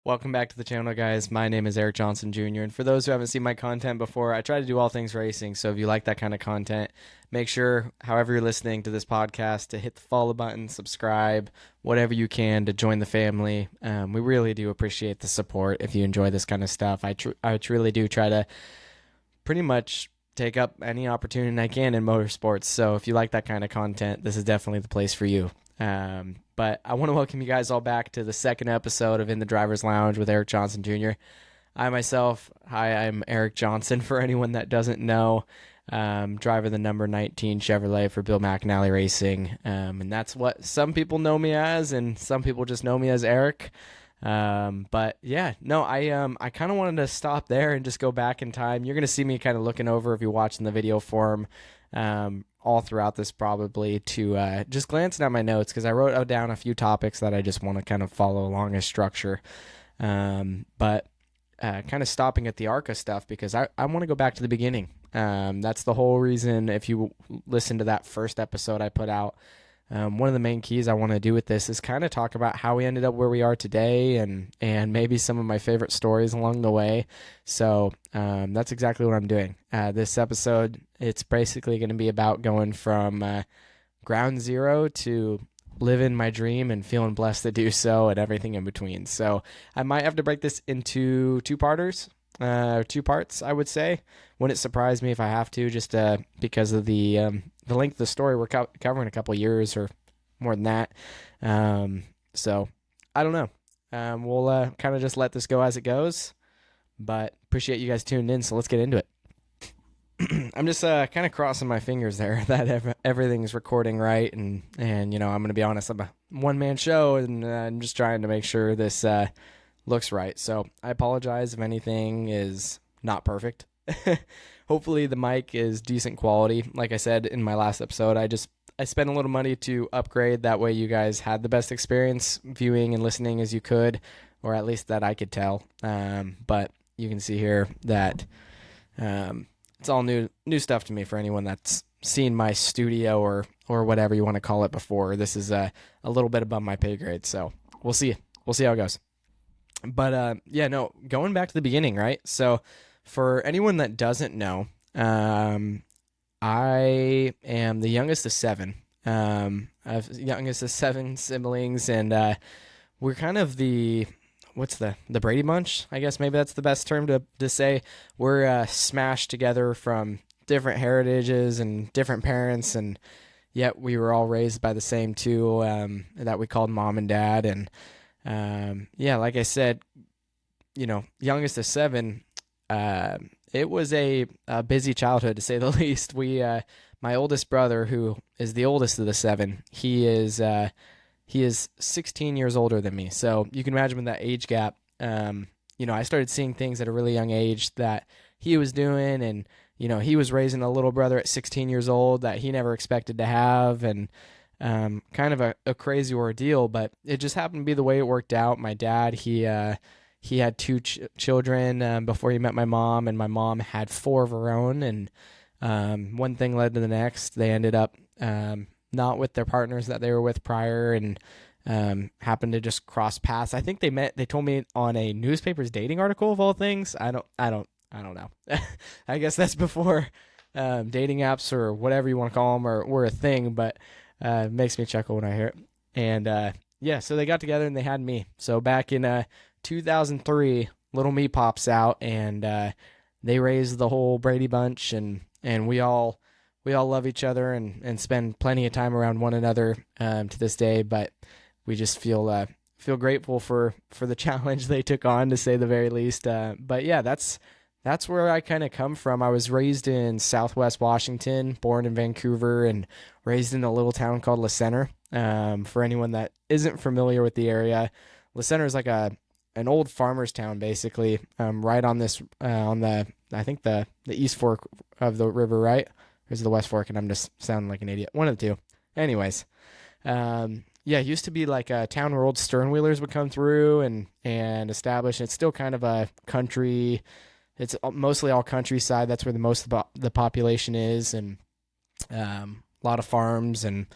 Welcome back to the channel, guys. My name is Eric Johnson Jr. And for those who haven't seen my content before, I try to do all things racing. So if you like that kind of content, make sure, however you're listening to this podcast, to hit the follow button, subscribe, whatever you can to join the family. We really do appreciate the support if you enjoy this kind of stuff. I truly do try to pretty much take up any opportunity I can in motorsports. So if you like that kind of content, this is definitely the place for you. But I want to welcome you guys all back to the second episode of In the Driver's Lounge with Eric Johnson Jr. I'm Eric Johnson, for anyone that doesn't know. Driver the number 19 Chevrolet for Bill McAnally Racing. And that's what some people know me as, and some people just know me as Eric. But yeah, no, I kind of wanted to stop there and just go back in time. You're going to see me kind of looking over, if you're watching the video form, all throughout this, probably to just glancing at my notes, because I wrote down a few topics that I just want to kind of follow along as structure. But kind of stopping at the ARCA stuff, because I want to go back to the beginning. That's the whole reason. If you listen to that first episode I put out, one of the main keys I want to do with this is kind of talk about how we ended up where we are today, and maybe some of my favorite stories along the way. So that's exactly what I'm doing. This episode, it's basically going to be about going from ground zero to living my dream and feeling blessed to do so, and everything in between. So I might have to break this into two parts, I would say. Wouldn't surprise me if I have to, just because of the length of the story. We're covering a couple years or more than that. So I don't know. We'll kind of just let this go as it goes, but appreciate you guys tuning in. So let's get into it. I'm just kind of crossing my fingers there that everything's recording right, and I'm going to be honest, I'm a one-man show, and I'm just trying to make sure this looks right. So I apologize if anything is not perfect. Hopefully the mic is decent quality. Like I said in my last episode, I spent a little money to upgrade. That way you guys had the best experience viewing and listening as you could, or at least that I could tell. But you can see here that it's all new stuff to me for anyone that's seen my studio or whatever you want to call it before. This is a little bit above my pay grade, so we'll see how it goes. But going back to the beginning, right? So for anyone that doesn't know, I am the youngest of seven. Youngest of seven siblings, and we're kind of what's the Brady Bunch? I guess maybe that's the best term to say. We're smashed together from different heritages and different parents, and yet we were all raised by the same two that we called mom and dad. And like I said, youngest of seven. It was a busy childhood, to say the least. My oldest brother, who is the oldest of the seven, he is 16 years older than me. So you can imagine with that age gap, I started seeing things at a really young age that he was doing, and he was raising a little brother at 16 years old that he never expected to have, and kind of a crazy ordeal. But it just happened to be the way it worked out. My dad, he had two children before he met my mom, and my mom had four of her own, and one thing led to the next. They ended up not with their partners that they were with prior, and happened to just cross paths. I think they told me on a newspaper's dating article, of all things. I don't know. I guess that's before dating apps or whatever you want to call them were a thing, but it makes me chuckle when I hear it. And so they got together and they had me. So back in 2003, little me pops out, and they raised the whole Brady Bunch, and we all love each other and spend plenty of time around one another to this day. But we just feel grateful for the challenge they took on, to say the very least. But yeah, that's where I kind of come from. I was raised in Southwest Washington, born in Vancouver, and raised in a little town called La Center. For anyone that isn't familiar with the area, La Center is like an old farmer's town, basically, right on this I think the East Fork of the river, right? Or is it the West Fork? And I'm just sounding like an idiot. One of the two. Anyways, it used to be like a town where old sternwheelers would come through and establish. It's still kind of a country. It's mostly all countryside. That's where the most of the population is, and a lot of farms and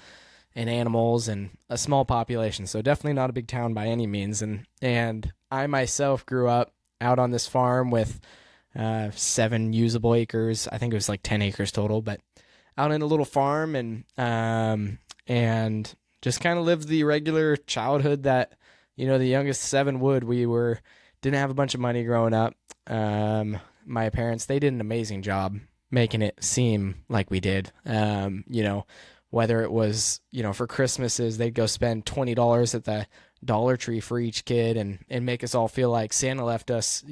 animals and a small population. So definitely not a big town by any means. And I myself grew up out on this farm with 7 usable acres. I think it was like 10 acres total, but out in a little farm, and just kind of lived the regular childhood that the youngest 7 would. Didn't have a bunch of money growing up. My parents, they did an amazing job making it seem like we did. Whether it was for Christmases, they'd go spend $20 at the Dollar Tree for each kid, and make us all feel like Santa left us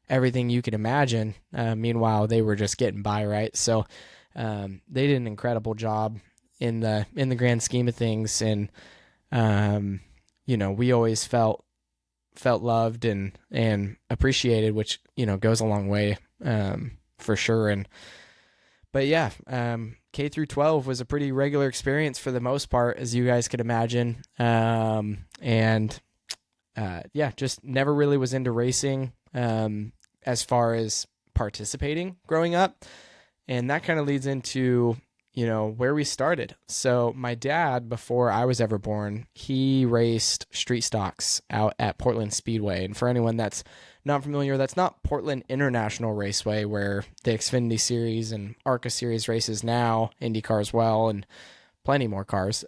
everything you could imagine. Meanwhile, they were just getting by, right? So they did an incredible job in the grand scheme of things, and we always felt loved and appreciated, which goes a long way, for sure. But yeah, K through 12 was a pretty regular experience for the most part, as you guys could imagine. Yeah, just never really was into racing as far as participating growing up. And that kind of leads into, where we started. So my dad, before I was ever born, he raced street stocks out at Portland Speedway. And for anyone that's not familiar, that's not Portland International Raceway, where the Xfinity Series and ARCA Series races now, IndyCar as well, and plenty more cars.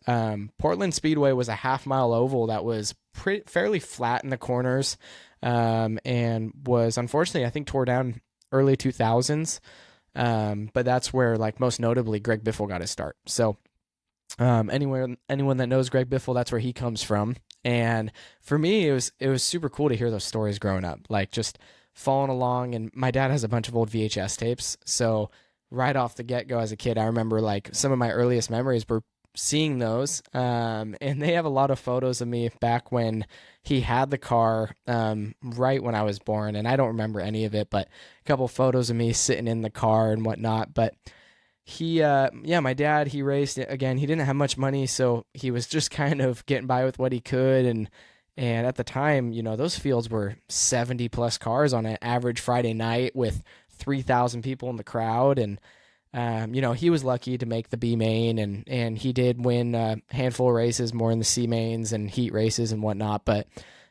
Portland Speedway was a half-mile oval that was fairly flat in the corners, and was, unfortunately, I think, tore down early 2000s. But that's where, like, most notably, Greg Biffle got his start. So anyone that knows Greg Biffle, that's where he comes from. And for me, it was super cool to hear those stories growing up, like just following along. And my dad has a bunch of old VHS tapes, so right off the get-go as a kid, I remember like some of my earliest memories were seeing those. And they have a lot of photos of me back when he had the car, right when I was born, and I don't remember any of it, but a couple photos of me sitting in the car and whatnot. But my dad, he raced. Again, he didn't have much money, so he was just kind of getting by with what he could. And at the time, those fields were 70 plus cars on an average Friday night with 3,000 people in the crowd. And he was lucky to make the B main, and he did win a handful of races, more in the C mains and heat races and whatnot. But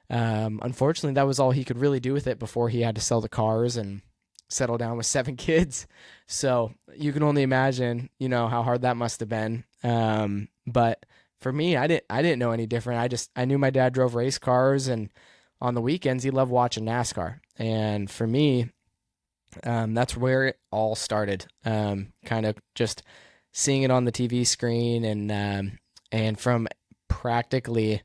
unfortunately, that was all he could really do with it before he had to sell the cars and settle down with 7 kids. So you can only imagine, how hard that must have been. But for me, I didn't know any different. I knew my dad drove race cars, and on the weekends he loved watching NASCAR. And for me, that's where it all started. Kind of just seeing it on the TV screen, and from practically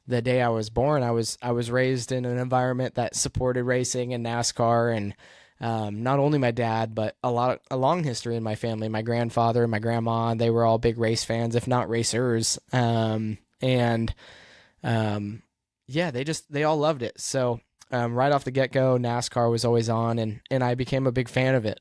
the day I was born, I was raised in an environment that supported racing and NASCAR. And not only my dad, but a long history in my family. My grandfather and my grandma, they were all big race fans, if not racers. Yeah, they all loved it. So right off the get-go, NASCAR was always on, and I became a big fan of it.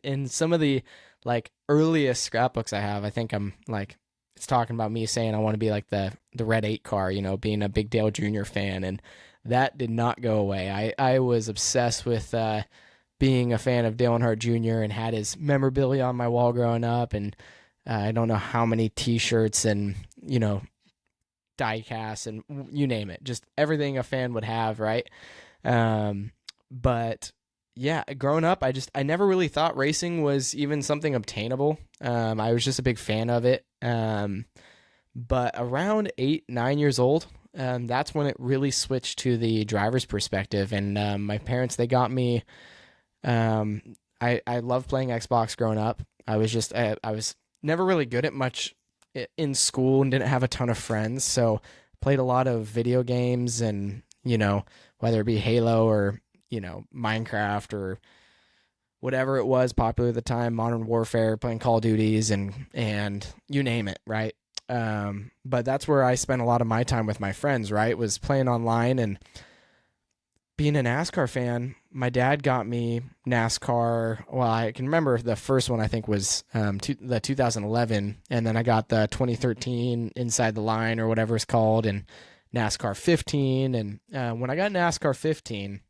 In some of the like earliest scrapbooks I have, I think I'm like, it's talking about me saying I want to be like the Red 8 car, being a big Dale Jr. fan, and that did not go away. I was obsessed with being a fan of Dale Earnhardt Jr. and had his memorabilia on my wall growing up, and I don't know how many T-shirts and die casts and you name it, just everything a fan would have, right? But yeah, growing up, I never really thought racing was even something obtainable. I was just a big fan of it. But around 8-9 years old, that's when it really switched to the driver's perspective. And my parents, they got me. I loved playing Xbox growing up. I was never really good at much in school and didn't have a ton of friends, so played a lot of video games, and whether it be Halo or Minecraft or whatever it was popular at the time, Modern Warfare, playing Call of Duties, and you name it, right? But that's where I spent a lot of my time with my friends, right? Was playing online. And being a NASCAR fan, my dad got me NASCAR. Well, I can remember the first one, I think, was the 2011, and then I got the 2013 Inside the Line or whatever it's called, and NASCAR 15. And when I got NASCAR 15,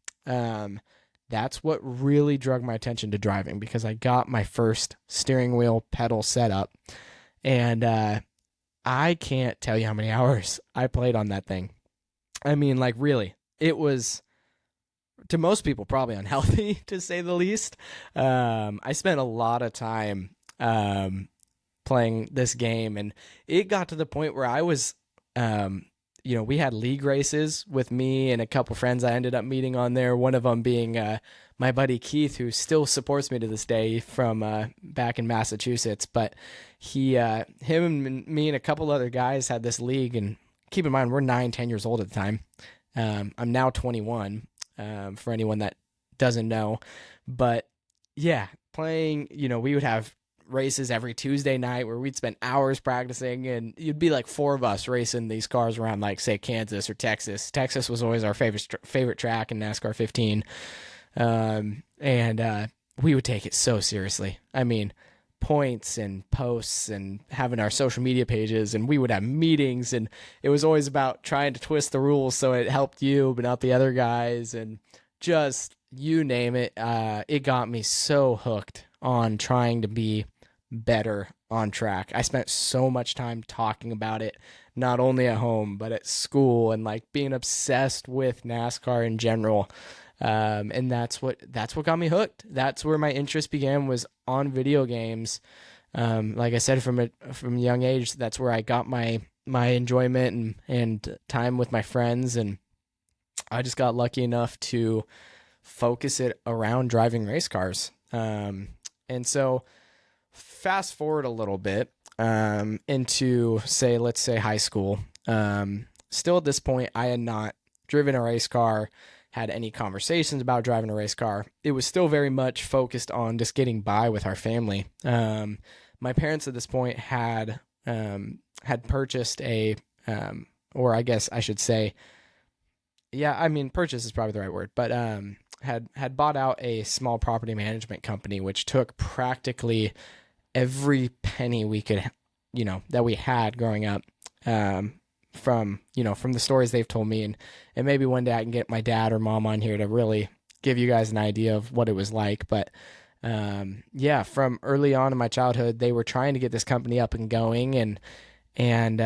that's what really drug my attention to driving, because I got my first steering wheel pedal setup, and I can't tell you how many hours I played on that thing. I mean, like, really. it was, to most people, probably unhealthy to say the least. I spent a lot of time playing this game, and it got to the point where I was, we had league races with me and a couple friends I ended up meeting on there. One of them being my buddy Keith, who still supports me to this day from back in Massachusetts. But him and me and a couple other guys had this league, and keep in mind we're 9, 10 years old at the time. I'm now 21. For anyone that doesn't know, but yeah, playing, we would have races every Tuesday night where we'd spend hours practicing, and you'd be like 4 of us racing these cars around, like, say, Kansas or Texas. Texas was always our favorite track in NASCAR 15. And we would take it so seriously. I mean, points and posts and having our social media pages, and we would have meetings, and it was always about trying to twist the rules so it helped you but not the other guys, and just you name it. It got me so hooked on trying to be better on track. I spent so much time talking about it, not only at home but at school, and like being obsessed with NASCAR in general. And that's what got me hooked. That's where my interest began, was on video games. Like I said, from a young age, that's where I got my enjoyment and time with my friends, and I just got lucky enough to focus it around driving race cars. And so fast forward a little bit into, let's say high school. Still at this point, I had not driven a race car, had any conversations about driving a race car. It was still very much focused on just getting by with our family. My parents at this point had purchased or I guess I should say, purchase is probably the right word, but had bought out a small property management company, which took practically every penny we could, that we had growing up, from the stories they've told me, and maybe one day I can get my dad or mom on here to really give you guys an idea of what it was like. But from early on in my childhood, they were trying to get this company up and going, and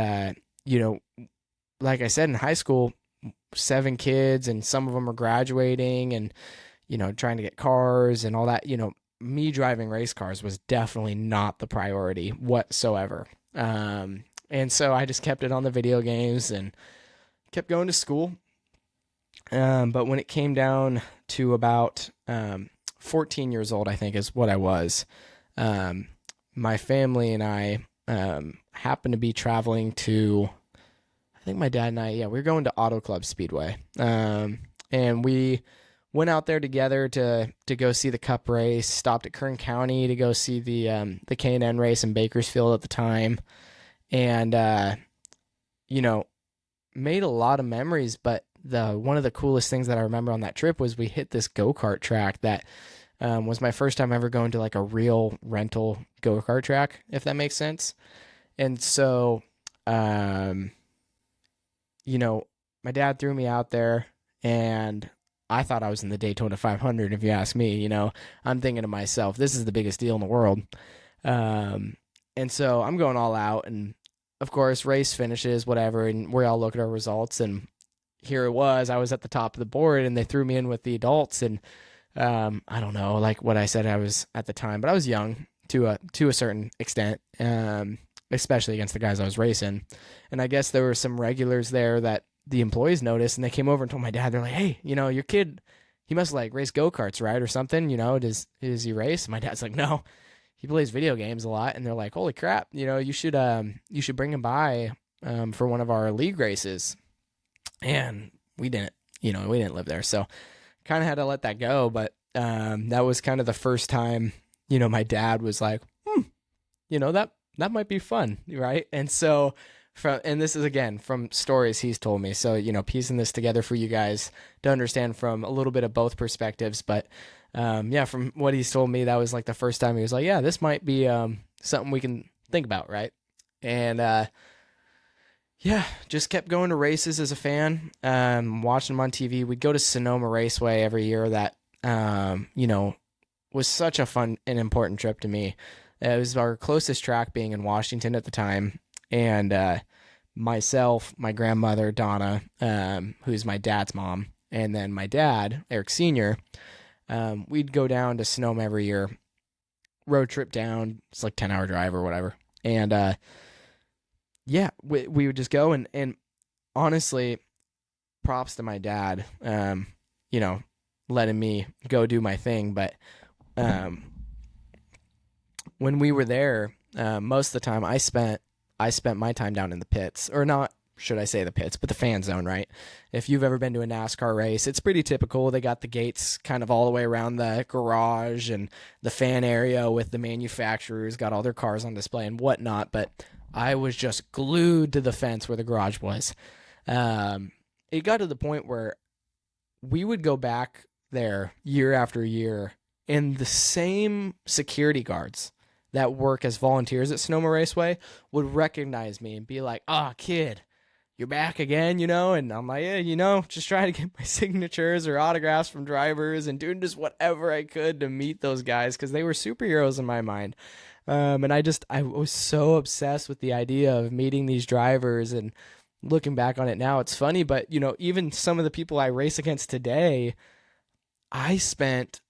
like I said, in high school, 7 kids, and some of them are graduating, and trying to get cars and all that. Me driving race cars was definitely not the priority whatsoever. And so I just kept it on the video games and kept going to school. But when it came down to about 14 years old, I think is what I was, my family and I happened to be traveling to, I think my dad and I, we were going to Auto Club Speedway. And we went out there together to go see the Cup race, stopped at Kern County to go see the K&N race in Bakersfield at the time. And, made a lot of memories, but one of the coolest things that I remember on that trip was we hit this go-kart track that was my first time ever going to like a real rental go-kart track, if that makes sense. And so, my dad threw me out there, and I thought I was in the Daytona 500, if you ask me. I'm thinking to myself, this is the biggest deal in the world. And so I'm going all out, and of course, race finishes, whatever, and we all look at our results, and here it was. I was at the top of the board, and they threw me in with the adults, and I don't know, like what I said I was at the time, but I was young to a certain extent, especially against the guys I was racing. And I guess there were some regulars there that the employees noticed, and they came over and told my dad, they're like, hey, your kid, he must like race go-karts, right, or something, does he race? And my dad's like, no. He plays video games a lot. And they're like, holy crap, you should bring him by for one of our league races. And we didn't live there, so kind of had to let that go. But that was kind of the first time my dad was like, that might be fun, right? And so and this is again from stories he's told me, so piecing this together for you guys to understand from a little bit of both perspectives. But from what he's told me, that was like the first time he was like, yeah, this might be something we can think about, right? And just kept going to races as a fan, watching them on TV. We'd go to Sonoma Raceway every year. That was such a fun and important trip to me. It was our closest track being in Washington at the time, and myself, my grandmother Donna, who's my dad's mom, and then my dad, Eric Sr., we'd go down to Sonoma every year, road trip down. It's like 10-hour drive or whatever. And yeah, we would just go, and honestly, props to my dad, you know, letting me go do my thing. But when we were there, most of the time I spent my time down in the pits, or not, should I say the pits, but the fan zone, right? If you've ever been to a NASCAR race, it's pretty typical. They got the gates kind of all the way around the garage and the fan area with the manufacturers, got all their cars on display and whatnot. But I was just glued to the fence where the garage was. It got to the point where we would go back there year after year, and the same security guards that work as volunteers at Sonoma Raceway would recognize me and be like, kid, you're back again, And I'm like, yeah, just trying to get my signatures or autographs from drivers and doing just whatever I could to meet those guys because they were superheroes in my mind. And I was so obsessed with the idea of meeting these drivers, and looking back on it now, it's funny, but even some of the people I race against today, I spent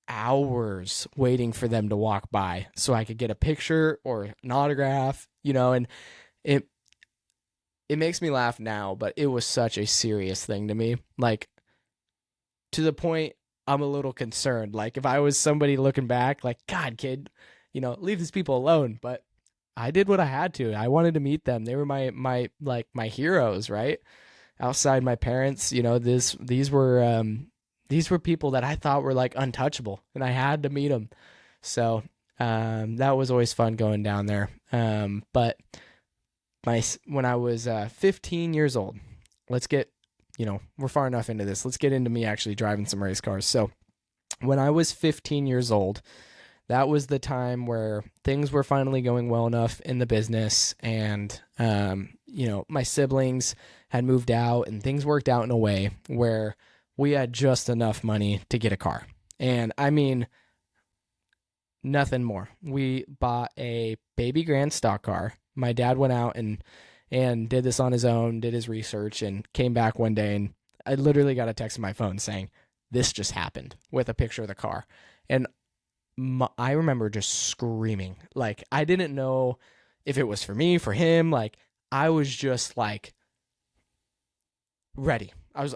hours waiting for them to walk by so I could get a picture or an autograph, and it makes me laugh now, but it was such a serious thing to me. Like, to the point I'm a little concerned. Like, if I was somebody looking back, like, God, kid, leave these people alone. But I did what I had to. I wanted to meet them. They were my heroes, right? Outside my parents, these were people that I thought were like untouchable, and I had to meet them. So that was always fun going down there. But when I was 15 years old, let's get, we're far enough into this. Let's get into me actually driving some race cars. So when I was 15 years old, that was the time where things were finally going well enough in the business, and my siblings had moved out, and things worked out in a way where we had just enough money to get a car. And I mean, nothing more. We bought a baby grand stock car. My dad went out and did this on his own, did his research, and came back one day, and I literally got a text on my phone saying, "This just happened," with a picture of the car. And I remember just screaming. Like, I didn't know if it was for me, for him. Like, I was just like ready. I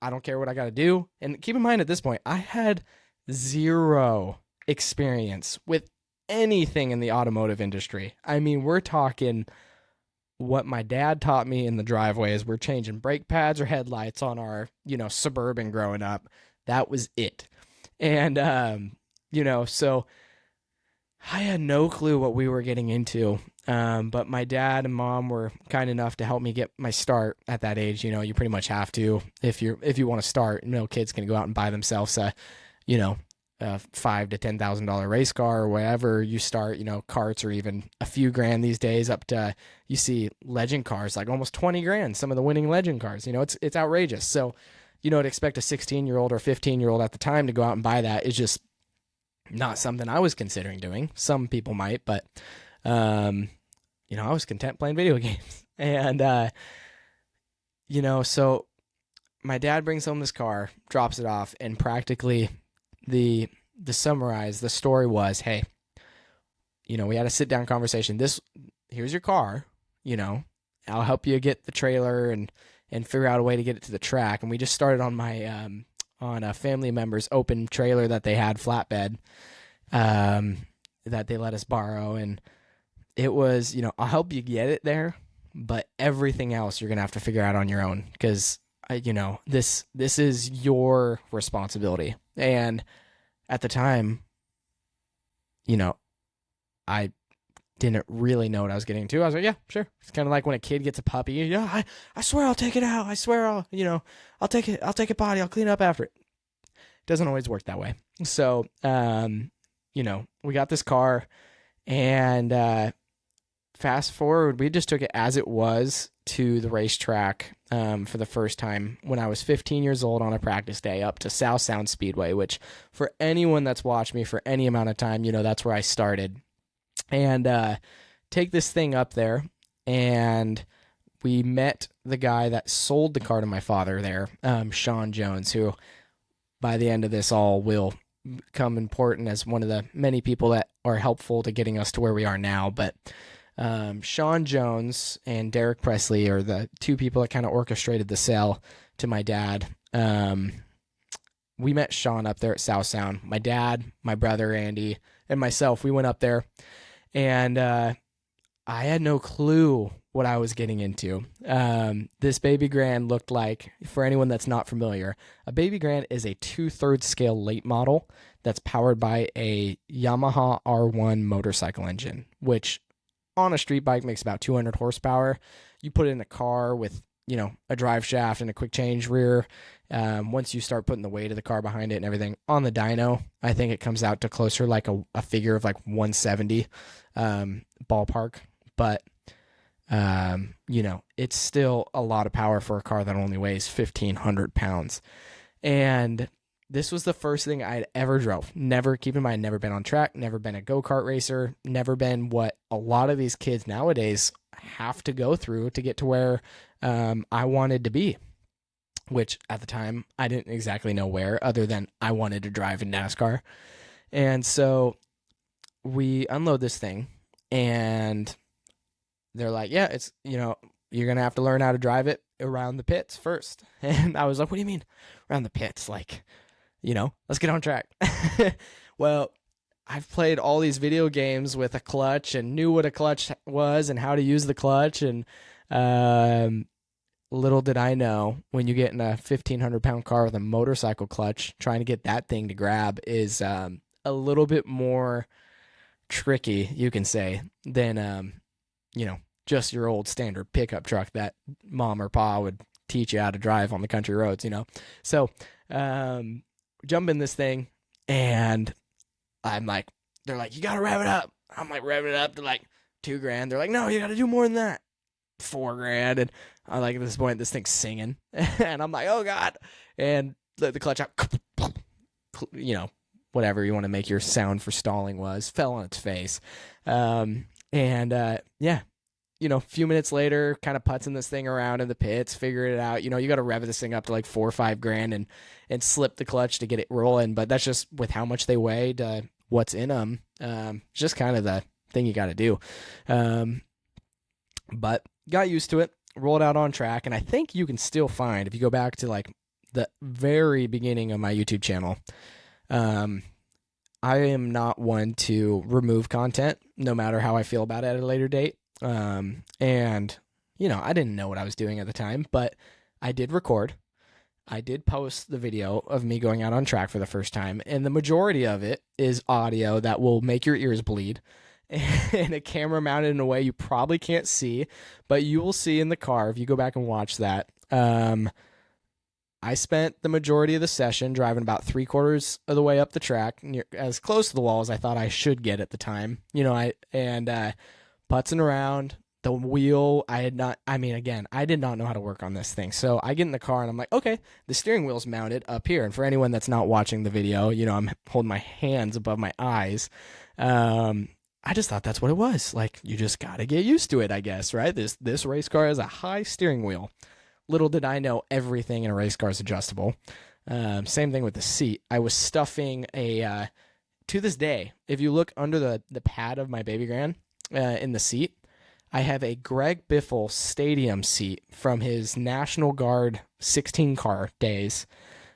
don't care what I got to do. And keep in mind, at this point, I had zero experience with anything in the automotive industry. I mean, we're talking what my dad taught me in the driveway is we're changing brake pads or headlights on our, Suburban growing up. That was it. And, so I had no clue what we were getting into. But my dad and mom were kind enough to help me get my start at that age. You pretty much have to if you want to start. No kid's gonna go out and buy themselves a $5,000 to $10,000 race car or whatever. You start, carts or even a few grand these days, up to, you see legend cars like almost 20 grand. Some of the winning legend cars, it's outrageous. So, to expect a 16-year-old or 15-year-old at the time to go out and buy that is just not something I was considering doing. Some people might, but I was content playing video games. And so my dad brings home this car, drops it off, and practically the summarize the story was, hey, we had a sit down conversation. Here's your car, I'll help you get the trailer and figure out a way to get it to the track. And we just started on my on a family member's open trailer that they had, flatbed, that they let us borrow. And it was, I'll help you get it there, but everything else you're gonna have to figure out on your own, because this is your responsibility. And at the time, I didn't really know what I was getting into. I was like, yeah, sure. It's kind of like when a kid gets a puppy. Yeah, I swear I'll take it out. I swear I'll take it potty. I'll clean up after it. Doesn't always work that way. So, we got this car, and fast forward, we just took it as it was to the racetrack for the first time when I was 15 years old on a practice day, up to South Sound Speedway, which for anyone that's watched me for any amount of time, that's where I started. And take this thing up there, and we met the guy that sold the car to my father there, Sean Jones, who by the end of this all will become important as one of the many people that are helpful to getting us to where we are now. But Sean Jones and Derek Presley are the two people that kind of orchestrated the sale to my dad. We met Sean up there at South Sound. My dad, my brother Andy, and myself, we went up there, and I had no clue what I was getting into. This Baby Grand looked like, for anyone that's not familiar, a Baby Grand is a 2/3 scale late model that's powered by a Yamaha R1 motorcycle engine, which on a street bike makes about 200 horsepower. You put it in a car with, a drive shaft and a quick change rear. Once you start putting the weight of the car behind it and everything on the dyno, I think it comes out to closer like a figure of like 170 ballpark. But, it's still a lot of power for a car that only weighs 1,500 pounds. And this was the first thing I'd ever drove. Never, keep in mind, never been on track, never been a go-kart racer, never been what a lot of these kids nowadays have to go through to get to where I wanted to be, which at the time I didn't exactly know where, other than I wanted to drive in NASCAR. And so we unload this thing, and they're like, yeah, it's, you're going to have to learn how to drive it around the pits first. And I was like, what do you mean around the pits? Like, let's get on track. Well, I've played all these video games with a clutch and knew what a clutch was and how to use the clutch. And little did I know, when you get in a 1,500-pound car with a motorcycle clutch, trying to get that thing to grab is a little bit more tricky, you can say, than, just your old standard pickup truck that mom or pa would teach you how to drive on the country roads, So jump in this thing, and I'm like, they're like, you got to rev it up. I'm like, rev it up to like $2,000. They're like, no, you got to do more than that. $4,000. And I like, at this point, this thing's singing. And I'm like, oh God. And let the clutch out, whatever you want to make your sound for stalling was, fell on its face. A few minutes later, kind of putzing this thing around in the pits, figure it out. You got to rev this thing up to like $4,000 or $5,000 and slip the clutch to get it rolling. But that's just with how much they weigh to what's in them. Just kind of the thing you got to do. But got used to it, rolled out on track. And I think you can still find, if you go back to like the very beginning of my YouTube channel, I am not one to remove content, no matter how I feel about it at a later date. I didn't know what I was doing at the time, but I did record. I did post the video of me going out on track for the first time, and the majority of it is audio that will make your ears bleed, and a camera mounted in a way you probably can't see, but you will see in the car if you go back and watch that. I spent the majority of the session driving about 3/4 of the way up the track, as close to the wall as I thought I should get at the time. Putzing around. The wheel, I did not know how to work on this thing. So I get in the car and I'm like, okay, the steering wheel's mounted up here. And for anyone that's not watching the video, I'm holding my hands above my eyes. I just thought that's what it was. Like, you just got to get used to it, I guess, right? This race car has a high steering wheel. Little did I know everything in a race car is adjustable. Same thing with the seat. I was stuffing to this day, if you look under the pad of my Baby Grand in the seat, I have a Greg Biffle stadium seat from his National Guard 16 car days,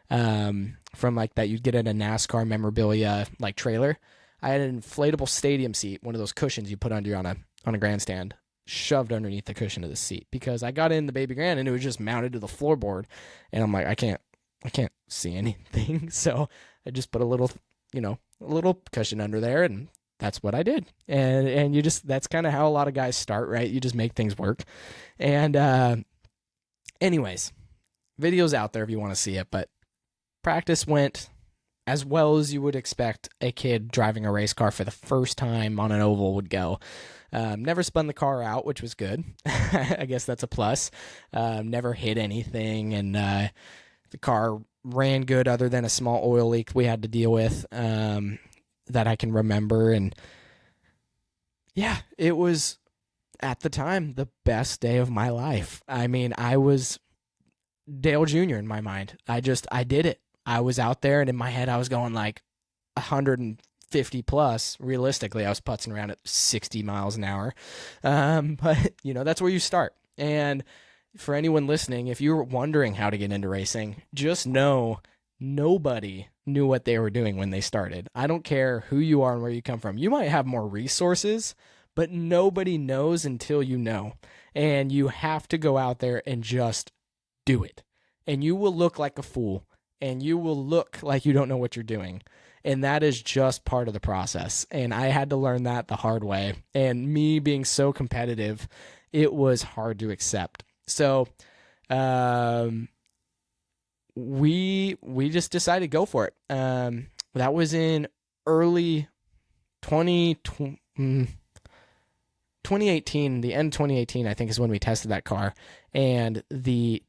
from like that you'd get at a NASCAR memorabilia like trailer. I had an inflatable stadium seat, one of those cushions you put under on a grandstand, shoved underneath the cushion of the seat, because I got in the Baby Grand and it was just mounted to the floorboard, and I'm like, I can't see anything, so I just put a little cushion under there, and that's what I did. And that's kind of how a lot of guys start, right? You just make things work. And anyways, video's out there if you want to see it, but practice went as well as you would expect a kid driving a race car for the first time on an oval would go. Never spun the car out, which was good. I guess that's a plus. Never hit anything, and the car ran good other than a small oil leak we had to deal with. That I can remember. And yeah, it was at the time, the best day of my life. I mean, I was Dale Jr. in my mind. I did it. I was out there, and in my head, I was going like 150 plus. Realistically, I was putzing around at 60 miles an hour. But, that's where you start. And for anyone listening, if you're wondering how to get into racing, just know nobody knew what they were doing when they started. I don't care who you are and where you come from. You might have more resources, but nobody knows until you know. And you have to go out there and just do it. And you will look like a fool, and you will look like you don't know what you're doing. And that is just part of the process. And I had to learn that the hard way. And me being so competitive, it was hard to accept. So we just decided to go for it. That was in early 2018, the end of 2018, I think, is when we tested that car. And the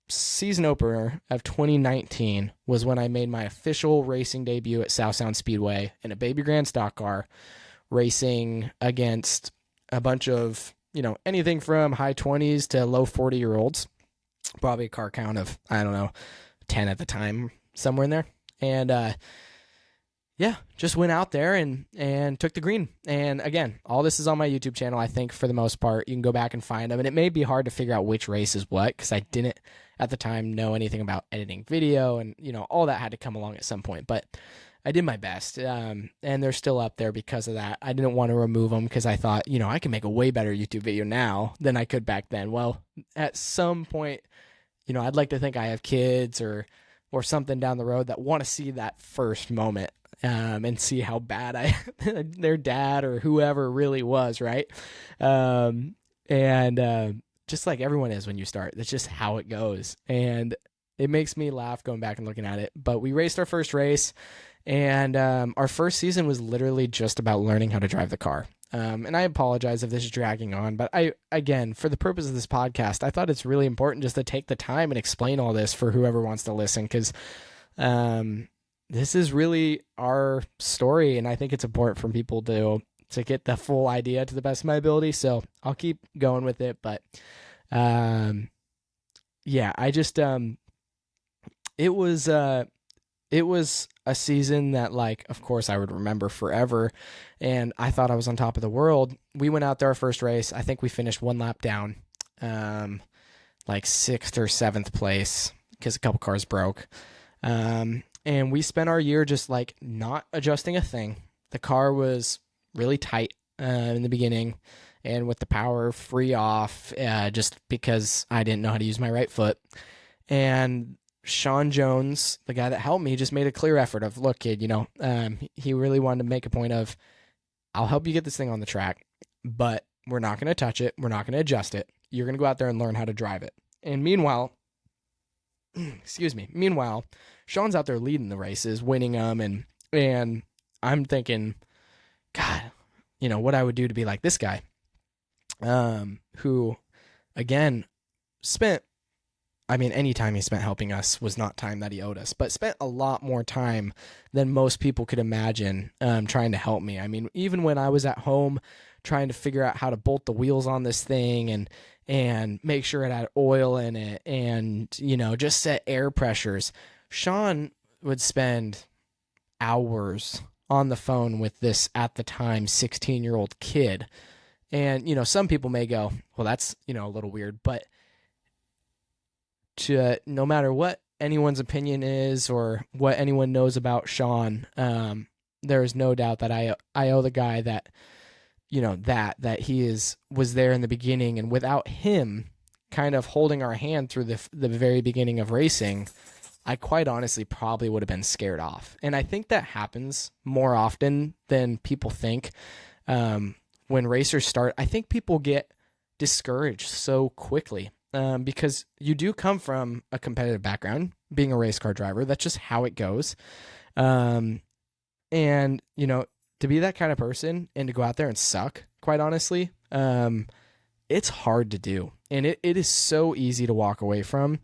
season opener of 2019 was when I made my official racing debut at South Sound Speedway in a baby grand stock car, racing against a bunch of, anything from high 20s to low 40-year-olds. Probably a car count of, I don't know, 10 at the time, somewhere in there. And just went out there and took the green. And again, all this is on my YouTube channel, I think, for the most part. You can go back and find them. And it may be hard to figure out which race is what, because I didn't, at the time, know anything about editing video. And, all that had to come along at some point. But I did my best. And they're still up there because of that. I didn't want to remove them because I thought, I can make a way better YouTube video now than I could back then. Well, at some point, I'd like to think I have kids or something down the road that want to see that first moment. And see how bad their dad or whoever really was, right? Just like everyone is when you start, that's just how it goes. And it makes me laugh going back and looking at it. But we raced our first race, and our first season was literally just about learning how to drive the car. And I apologize if this is dragging on, but again, for the purpose of this podcast, I thought it's really important just to take the time and explain all this for whoever wants to listen, because this is really our story, and I think it's important for people to get the full idea to the best of my ability. So I'll keep going with it, but I just it was a season that, like, of course, I would remember forever, and I thought I was on top of the world. We went out there our first race. I think we finished one lap down, like 6th or 7th place, because a couple cars broke. And we spent our year just like not adjusting a thing. The car was really tight in the beginning, and with the power free off, just because I didn't know how to use my right foot. And Sean Jones, the guy that helped me, just made a clear effort of, look, kid, he really wanted to make a point of, I'll help you get this thing on the track, but we're not going to touch it. We're not going to adjust it. You're going to go out there and learn how to drive it. And meanwhile, Sean's out there leading the races, winning them, and I'm thinking, God, what I would do to be like this guy, who, again, any time he spent helping us was not time that he owed us, but spent a lot more time than most people could imagine trying to help me. I mean, even when I was at home trying to figure out how to bolt the wheels on this thing and make sure it had oil in it and, just set air pressures, Sean would spend hours on the phone with this, at the time, 16-year-old kid. And, some people may go, well, that's, a little weird, but no matter what anyone's opinion is or what anyone knows about Sean, there is no doubt that I owe the guy that, that he was there in the beginning, and without him kind of holding our hand through the very beginning of racing, I quite honestly probably would have been scared off. And I think that happens more often than people think. When racers start, I think people get discouraged so quickly because you do come from a competitive background, being a race car driver. That's just how it goes. And, to be that kind of person and to go out there and suck, quite honestly, it's hard to do. And it is so easy to walk away from.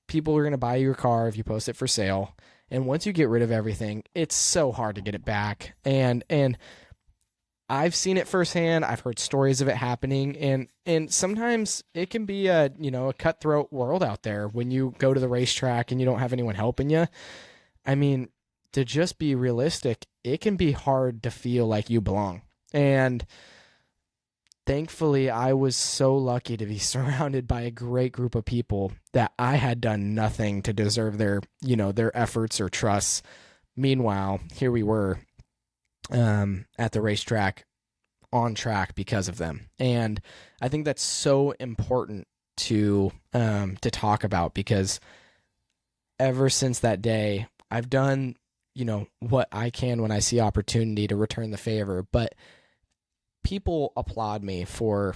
People are going to buy your car if you post it for sale. And once you get rid of everything, it's so hard to get it back. And I've seen it firsthand. I've heard stories of it happening, and sometimes it can be a a cutthroat world out there when you go to the racetrack and you don't have anyone helping you. I mean, to just be realistic, it can be hard to feel like you belong. And thankfully, I was so lucky to be surrounded by a great group of people that I had done nothing to deserve their efforts or trusts. Meanwhile, here we were at the racetrack on track because of them. And I think that's so important to talk about, because ever since that day, I've done, what I can when I see opportunity to return the favor. But people applaud me for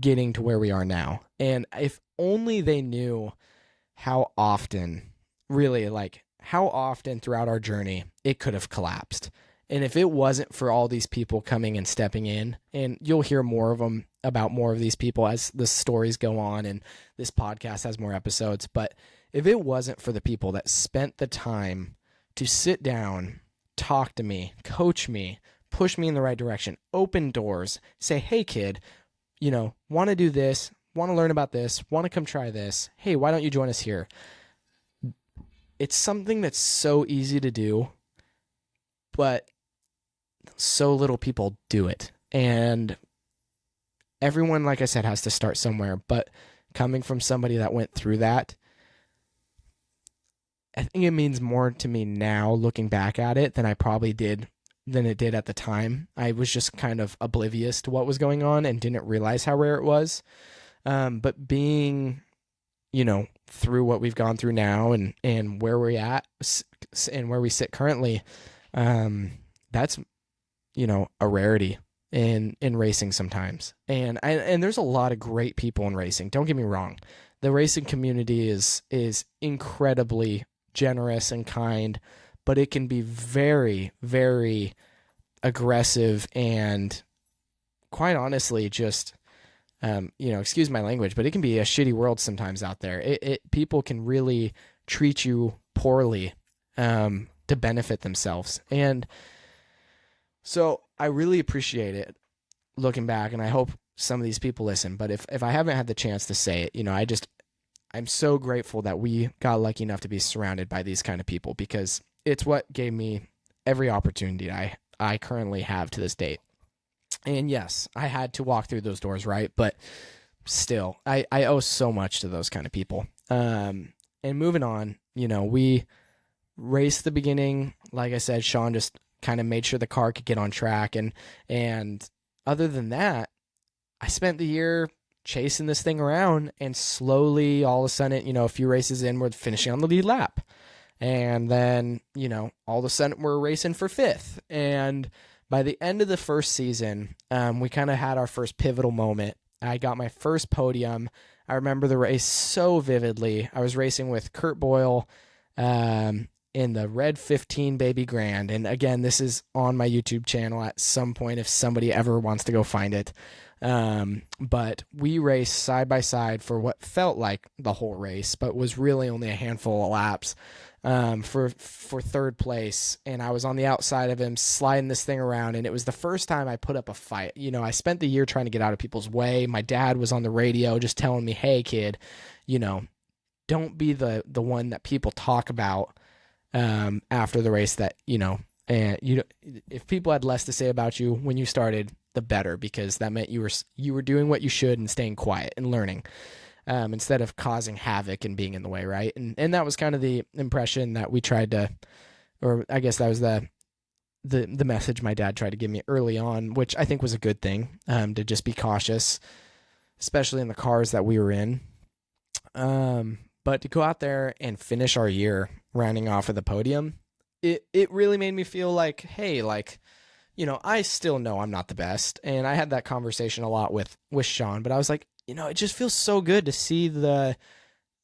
getting to where we are now. And if only they knew how often, really, like how often throughout our journey it could have collapsed. And if it wasn't for all these people coming and stepping in, and you'll hear more of them about more of these people as the stories go on and this podcast has more episodes. But if it wasn't for the people that spent the time to sit down, talk to me, coach me, push me in the right direction, open doors, say, hey, kid, want to do this, want to learn about this, want to come try this. Hey, why don't you join us here? It's something that's so easy to do, but so little people do it. And everyone, like I said, has to start somewhere. But coming from somebody that went through that, I think it means more to me now looking back at it than it did at the time. I was just kind of oblivious to what was going on and didn't realize how rare it was. But being, through what we've gone through now and where we're at and where we sit currently, that's, a rarity in racing sometimes. And there's a lot of great people in racing. Don't get me wrong. The racing community is incredibly generous and kind, but it can be very, very aggressive and, quite honestly, just, excuse my language, but it can be a shitty world sometimes out there. People can really treat you poorly to benefit themselves. And so I really appreciate it looking back, and I hope some of these people listen. But if I haven't had the chance to say it, I'm so grateful that we got lucky enough to be surrounded by these kind of people, because it's what gave me every opportunity I currently have to this date. And yes, I had to walk through those doors, right? But still, I owe so much to those kind of people. And moving on, we raced the beginning. Like I said, Sean just kind of made sure the car could get on track. And other than that, I spent the year chasing this thing around, and slowly, all of a sudden, a few races in, we're finishing on the lead lap. And then, all of a sudden we're racing for fifth. And by the end of the first season, we kind of had our first pivotal moment. I got my first podium. I remember the race so vividly. I was racing with Kurt Boyle in the Red 15 Baby Grand. And again, this is on my YouTube channel at some point if somebody ever wants to go find it. But we raced side by side for what felt like the whole race, but was really only a handful of laps for third place. And I was on the outside of him sliding this thing around. And it was the first time I put up a fight. I spent the year trying to get out of people's way. My dad was on the radio just telling me, hey, kid, don't be the one that people talk about after the race that, and if people had less to say about you when you started, the better, because that meant you were doing what you should and staying quiet and learning, instead of causing havoc and being in the way, right? And that was kind of the impression that we tried to, or I guess that was the message my dad tried to give me early on, which I think was a good thing, to just be cautious, especially in the cars that we were in. But to go out there and finish our year rounding off of the podium, it really made me feel like, hey, like, I still know I'm not the best. And I had that conversation a lot with Sean, but I was like, it just feels so good to see the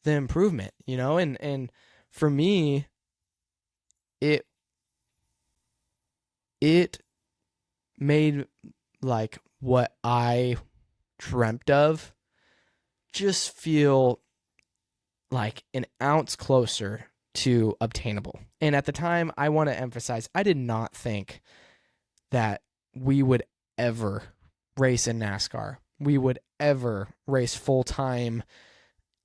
improvement, and for me, it made like what I dreamt of just feel like an ounce closer to obtainable. And at the time, I want to emphasize, I did not think that we would ever race in NASCAR. We would ever race full time,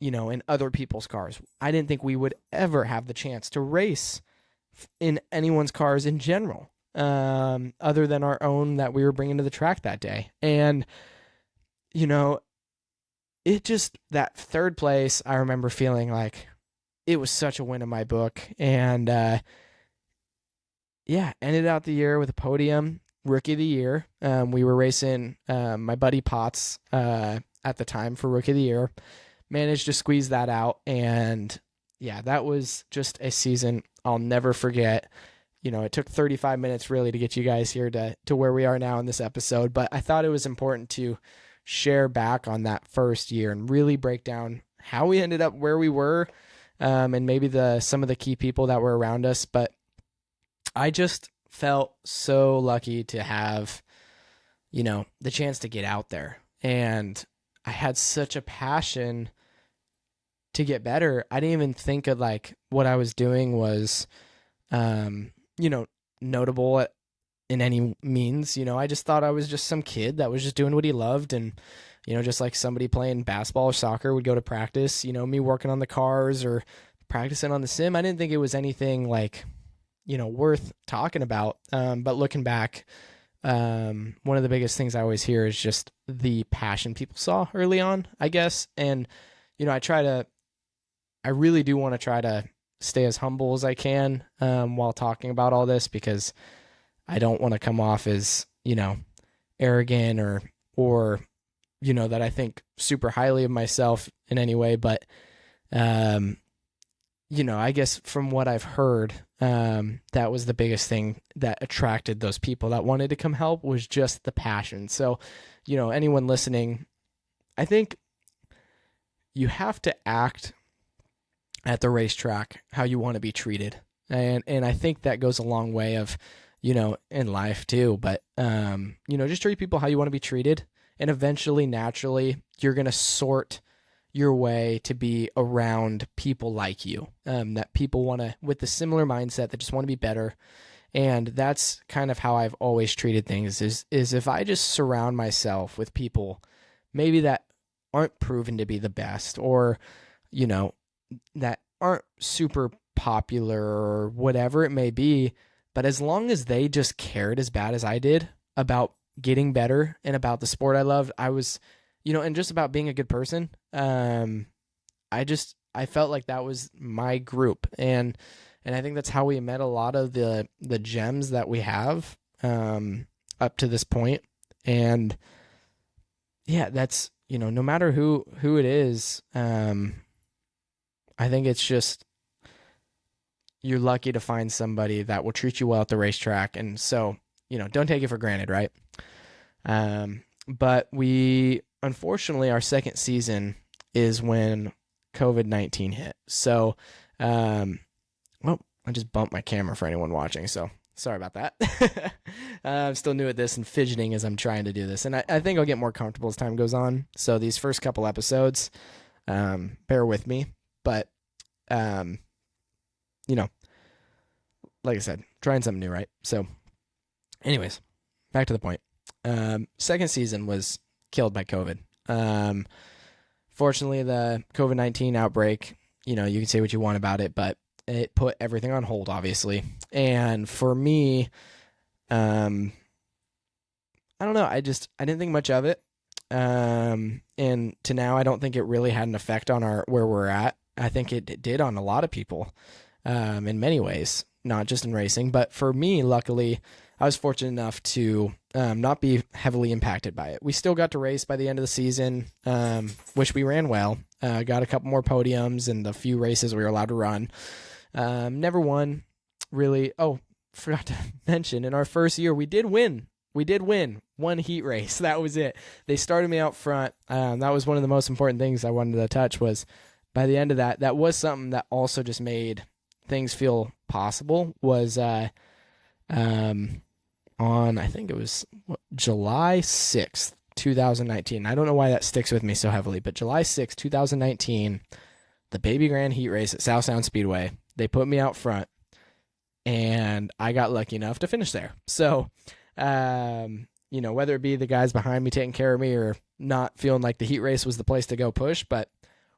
in other people's cars. I didn't think we would ever have the chance to race in anyone's cars in general, other than our own that we were bringing to the track that day. And, it just, that third place, I remember feeling like it was such a win in my book. And, ended out the year with a podium, rookie of the year. We were racing my buddy Potts at the time for rookie of the year. Managed to squeeze that out, and that was just a season I'll never forget. It took 35 minutes really to get you guys here to where we are now in this episode, but I thought it was important to share back on that first year and really break down how we ended up where we were, and maybe some of the key people that were around us. But I just felt so lucky to have, the chance to get out there, and I had such a passion to get better. I didn't even think of like what I was doing was, notable in any means. I just thought I was just some kid that was just doing what he loved. And, just like somebody playing basketball or soccer would go to practice, me working on the cars or practicing on the sim. I didn't think it was anything like, worth talking about. But looking back, one of the biggest things I always hear is just the passion people saw early on, I guess. And, I really do want to try to stay as humble as I can while talking about all this, because I don't want to come off as, arrogant or, that I think super highly of myself in any way. But, I guess from what I've heard, that was the biggest thing that attracted those people that wanted to come help, was just the passion. So, anyone listening, I think you have to act at the racetrack how you want to be treated. And I think that goes a long way of, in life too. But, just treat people how you want to be treated. And eventually, naturally, you're going to sort your way to be around people like you, that people want to, with the similar mindset, that just want to be better. And that's kind of how I've always treated things, is if I just surround myself with people maybe that aren't proven to be the best, or, that aren't super popular or whatever it may be, but as long as they just cared as bad as I did about getting better and about the sport I loved, I was, and just about being a good person, I felt like that was my group. And I think that's how we met a lot of the gems that we have up to this point. And that's, no matter who it is, I think it's just, you're lucky to find somebody that will treat you well at the racetrack. And so, don't take it for granted, right? But unfortunately, our second season is when COVID-19 hit. So, I just bumped my camera for anyone watching, so sorry about that. I'm still new at this and fidgeting as I'm trying to do this. And I think I'll get more comfortable as time goes on. So these first couple episodes, bear with me. But, like I said, trying something new, right? So anyways, back to the point. Second season was killed by COVID. Fortunately, the COVID-19 outbreak, you can say what you want about it, but it put everything on hold, obviously. And for me, I don't know. I didn't think much of it. And to now, I don't think it really had an effect on where we're at. I think it did on a lot of people, in many ways, not just in racing. But for me, luckily, I was fortunate enough to not be heavily impacted by it. We still got to race by the end of the season, which we ran well. Got a couple more podiums in the few races we were allowed to run. Never won, really. Oh, forgot to mention, in our first year, we did win. One heat race. That was it. They started me out front. That was one of the most important things I wanted to touch, was by the end of that was something that also just made things feel possible, was on, I think it was July 6th, 2019. I don't know why that sticks with me so heavily, but July 6th, 2019, the Baby Grand heat race at South Sound Speedway, they put me out front, and I got lucky enough to finish there. So, whether it be the guys behind me taking care of me or not feeling like the heat race was the place to go push, but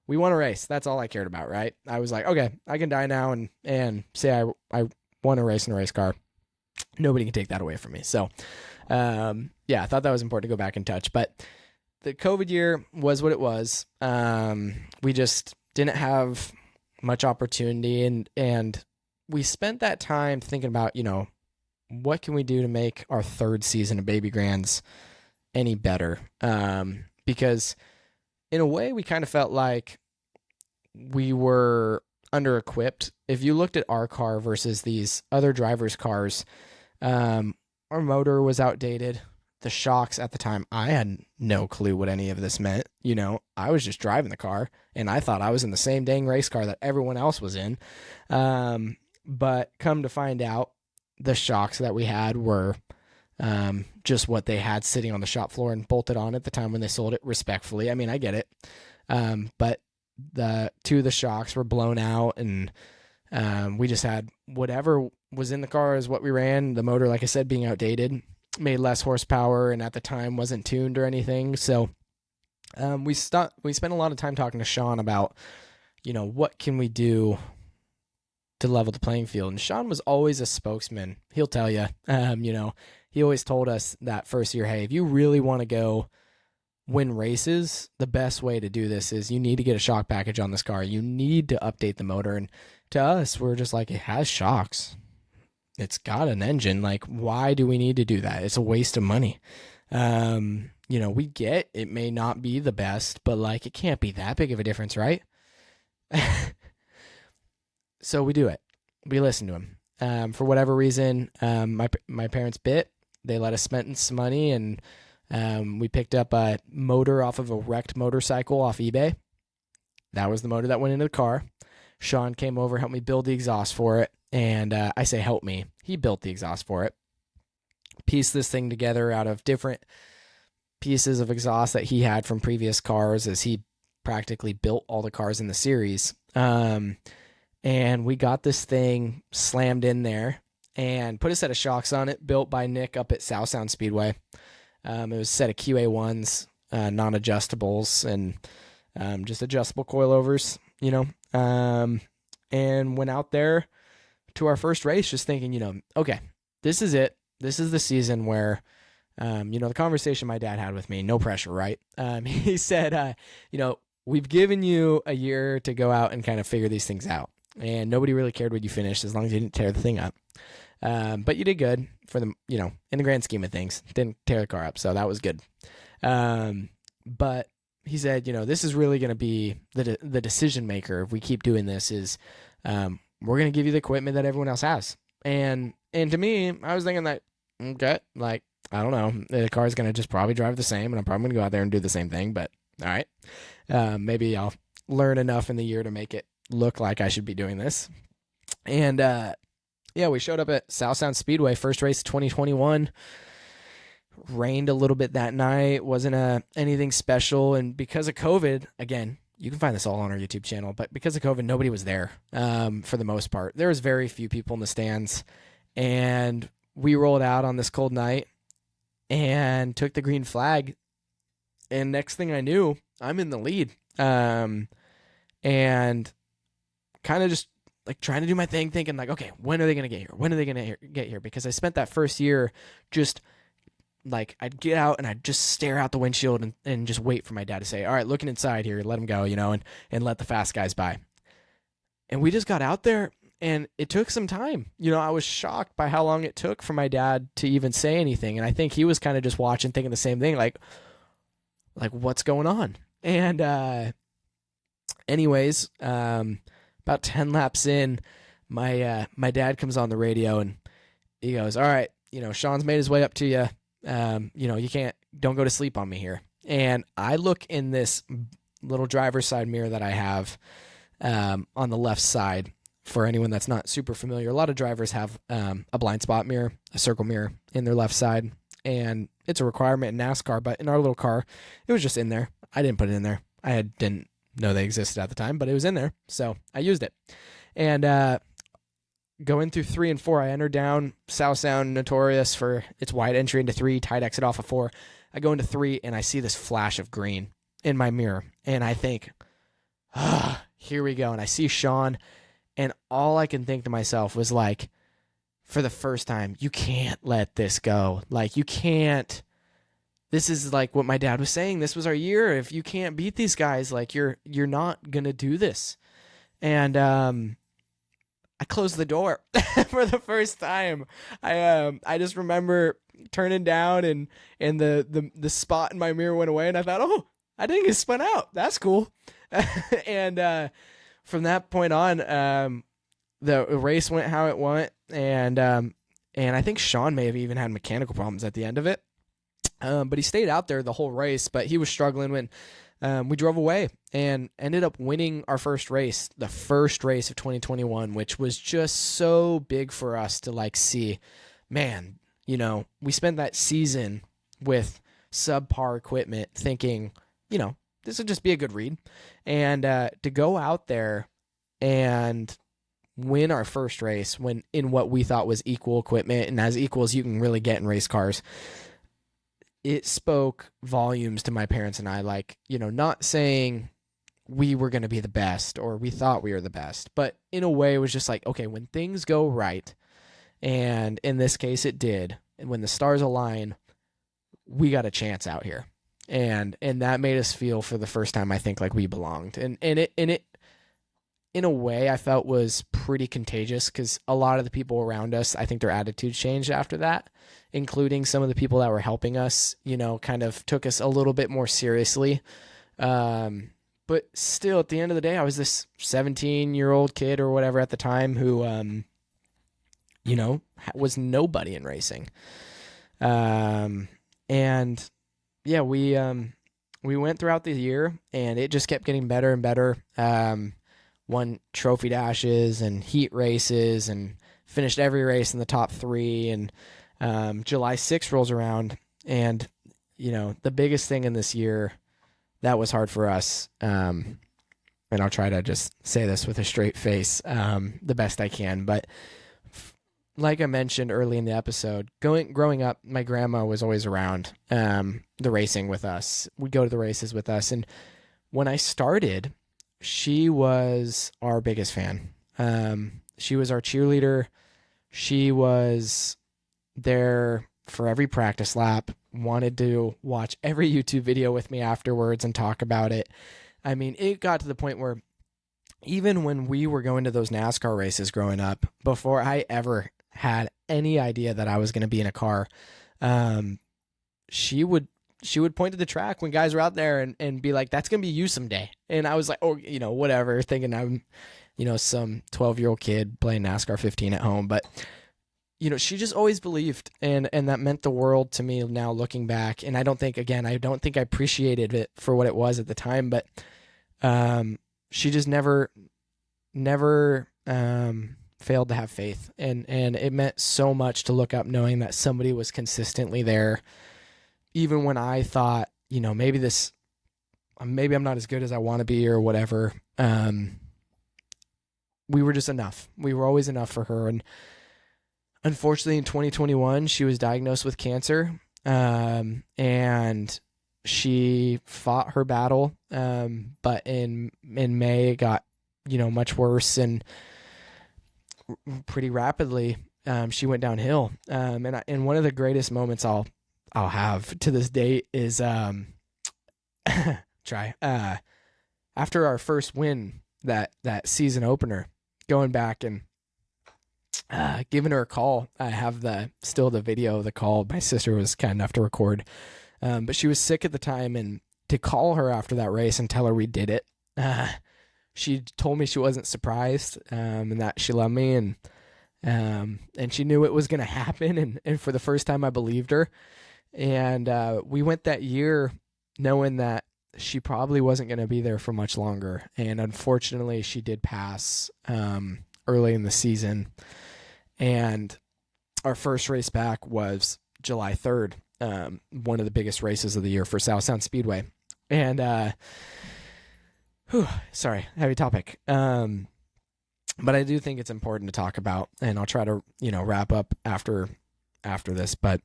we won a race. That's all I cared about, right? I was like, okay, I can die now and say I won a race in a race car. Nobody can take that away from me. So, I thought that was important to go back and touch. But the COVID year was what it was. We just didn't have much opportunity, and we spent that time thinking about, what can we do to make our third season of Baby Grands any better? Because in a way, we kind of felt like we were under-equipped. If you looked at our car versus these other drivers' cars, our motor was outdated. The shocks at the time, I had no clue what any of this meant. I was just driving the car, and I thought I was in the same dang race car that everyone else was in. But come to find out, the shocks that we had were just what they had sitting on the shop floor and bolted on at the time when they sold it, respectfully. I mean, I get it. But two of the shocks were blown out, and we just had whatever was in the car is what we ran. The motor, like I said, being outdated, made less horsepower, and at the time wasn't tuned or anything. So we spent a lot of time talking to Sean about, what can we do to level the playing field. And Sean was always a spokesman. He'll tell you, he always told us that first year, hey, if you really want to go win races, the best way to do this is you need to get a shock package on this car. You need to update the motor. And to us, we're just like, it has shocks. It's got an engine. Like, why do we need to do that? It's a waste of money. We get it may not be the best, but like, it can't be that big of a difference, right? So we do it. We listen to him. For whatever reason, my parents bit. They let us spend some money, and we picked up a motor off of a wrecked motorcycle off eBay. That was the motor that went into the car. Sean came over, helped me build the exhaust for it. And I say help me. He built the exhaust for it. Pieced this thing together out of different pieces of exhaust that he had from previous cars, as he practically built all the cars in the series. And we got this thing slammed in there and put a set of shocks on it, built by Nick up at South Sound Speedway. It was a set of QA1s, non-adjustables, and just adjustable coilovers, and went out there to our first race just thinking, okay, this is it. This is the season where, the conversation my dad had with me, no pressure, right? He said, we've given you a year to go out and kind of figure these things out. And nobody really cared what you finished as long as you didn't tear the thing up. But you did good for the, in the grand scheme of things. Didn't tear the car up, so that was good. But he said, this is really going to be the decision maker if we keep doing this is we're going to give you the equipment that everyone else has. And to me, I was thinking that, okay, like, I don't know, the car's going to just probably drive the same, and I'm probably going to go out there and do the same thing, but all right. Maybe I'll learn enough in the year to make it look like I should be doing this. And we showed up at South Sound Speedway, first race 2021. Rained a little bit that night, wasn't anything special, and because of COVID, again, you can find this all on our YouTube channel, but because of COVID, nobody was there for the most part. There was very few people in the stands, and we rolled out on this cold night and took the green flag, and next thing I knew, I'm in the lead. And kind of just like trying to do my thing, thinking like, okay, when are they going to get here? When are they going to get here? Because I spent that first year just like, I'd get out and I'd just stare out the windshield and just wait for my dad to say, all right, looking inside here, let him go, and let the fast guys by. And we just got out there, and it took some time. I was shocked by how long it took for my dad to even say anything. And I think he was kind of just watching, thinking the same thing, like what's going on? And anyways, about 10 laps in, my dad comes on the radio, and he goes, all right, Sean's made his way up to you. Don't go to sleep on me here. And I look in this little driver's side mirror that I have on the left side. For anyone that's not super familiar, a lot of drivers have a blind spot mirror, a circle mirror in their left side. And it's a requirement in NASCAR, but in our little car, it was just in there. I didn't put it in there. Didn't know they existed at the time, but it was in there. So I used it. And going through 3 and 4, I enter down South Sound, notorious for its wide entry into 3, tight exit off of 4. I go into 3 and I see this flash of green in my mirror, and I think, here we go. And I see Sean, and all I can think to myself was like, for the first time, you can't let this go. Like, you can't. This is like what my dad was saying. This was our year. If you can't beat these guys, like, you're not gonna do this. And I closed the door for the first time. I just remember turning down, and the spot in my mirror went away, and I thought, oh, I didn't get spun out. That's cool. And from that point on, the race went how it went, and I think Sean may have even had mechanical problems at the end of it. But he stayed out there the whole race, but he was struggling when we drove away and ended up winning our first race, the first race of 2021, which was just so big for us to like see. Man, we spent that season with subpar equipment thinking, this would just be a good read. And to go out there and win our first race when in what we thought was equal equipment, and as equal as you can really get in race cars, it spoke volumes to my parents and I. Like, not saying we were going to be the best or we thought we were the best, but in a way it was just like, okay, when things go right, and in this case it did, and when the stars align, we got a chance out here. And that made us feel for the first time, I think, like we belonged. And it in a way I felt was pretty contagious, because a lot of the people around us, I think their attitudes changed after that, including some of the people that were helping us, kind of took us a little bit more seriously. But still, at the end of the day, I was this 17-year-old kid or whatever at the time who, was nobody in racing. And yeah, we went throughout the year, and it just kept getting better and better. Won trophy dashes and heat races and finished every race in the top 3. And July 6th rolls around, and the biggest thing in this year that was hard for us, and I'll try to just say this with a straight face the best I can, but like I mentioned early in the episode, growing up, my grandma was always around the racing with us. Would go to the races with us, and when I started, she was our biggest fan. She was our cheerleader. She was there for every practice lap, wanted to watch every YouTube video with me afterwards and talk about it. I mean, it got to the point where even when we were going to those NASCAR races growing up, before I ever had any idea that I was going to be in a car, she would point to the track when guys were out there and be like, that's going to be you someday. And I was like, oh, whatever, thinking I'm, some 12-year-old kid playing NASCAR 15 at home. But, she just always believed, and that meant the world to me now looking back. And I don't think I appreciated it for what it was at the time, but she just never failed to have faith. And it meant so much to look up knowing that somebody was consistently there, even when I thought, maybe I'm not as good as I want to be or whatever. We were just enough. We were always enough for her. And unfortunately, in 2021, she was diagnosed with cancer, and she fought her battle. But in May, it got, much worse, and pretty rapidly, she went downhill. And one of the greatest moments I'll have to this date is after our first win, that season opener, going back and giving her a call. I have still the video of the call. My sister was kind enough to record, but she was sick at the time, and to call her after that race and tell her we did it, she told me she wasn't surprised, and that she loved me, and she knew it was going to happen, and for the first time I believed her. And we went that year knowing that she probably wasn't going to be there for much longer, and unfortunately she did pass early in the season. And our first race back was July 3rd, one of the biggest races of the year for South Sound Speedway. And, sorry, heavy topic. but I do think it's important to talk about, and I'll try to, wrap up after this. But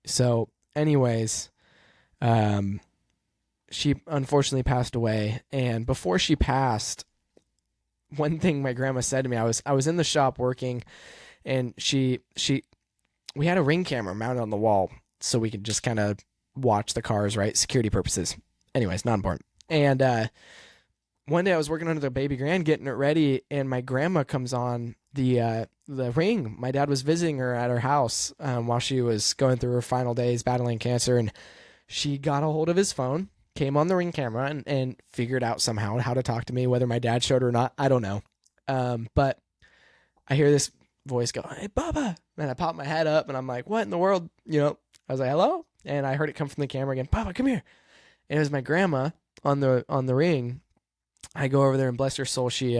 so anyways, she unfortunately passed away, and before she passed, one thing my grandma said to me, I was in the shop working, and we had a Ring camera mounted on the wall so we could just kind of watch the cars, right? Security purposes. Anyways, not important. And one day I was working under the baby grand, getting it ready, and my grandma comes on the Ring. My dad was visiting her at her house while she was going through her final days battling cancer, and she got a hold of his phone, came on the Ring camera, and figured out somehow how to talk to me. Whether my dad showed her or not, I don't know. But I hear this voice go, "Hey, Baba!" And I pop my head up, and I'm like, "What in the world?" I was like, "Hello," and I heard it come from the camera again. "Baba, come here!" And it was my grandma on the Ring. I go over there, and bless her soul, she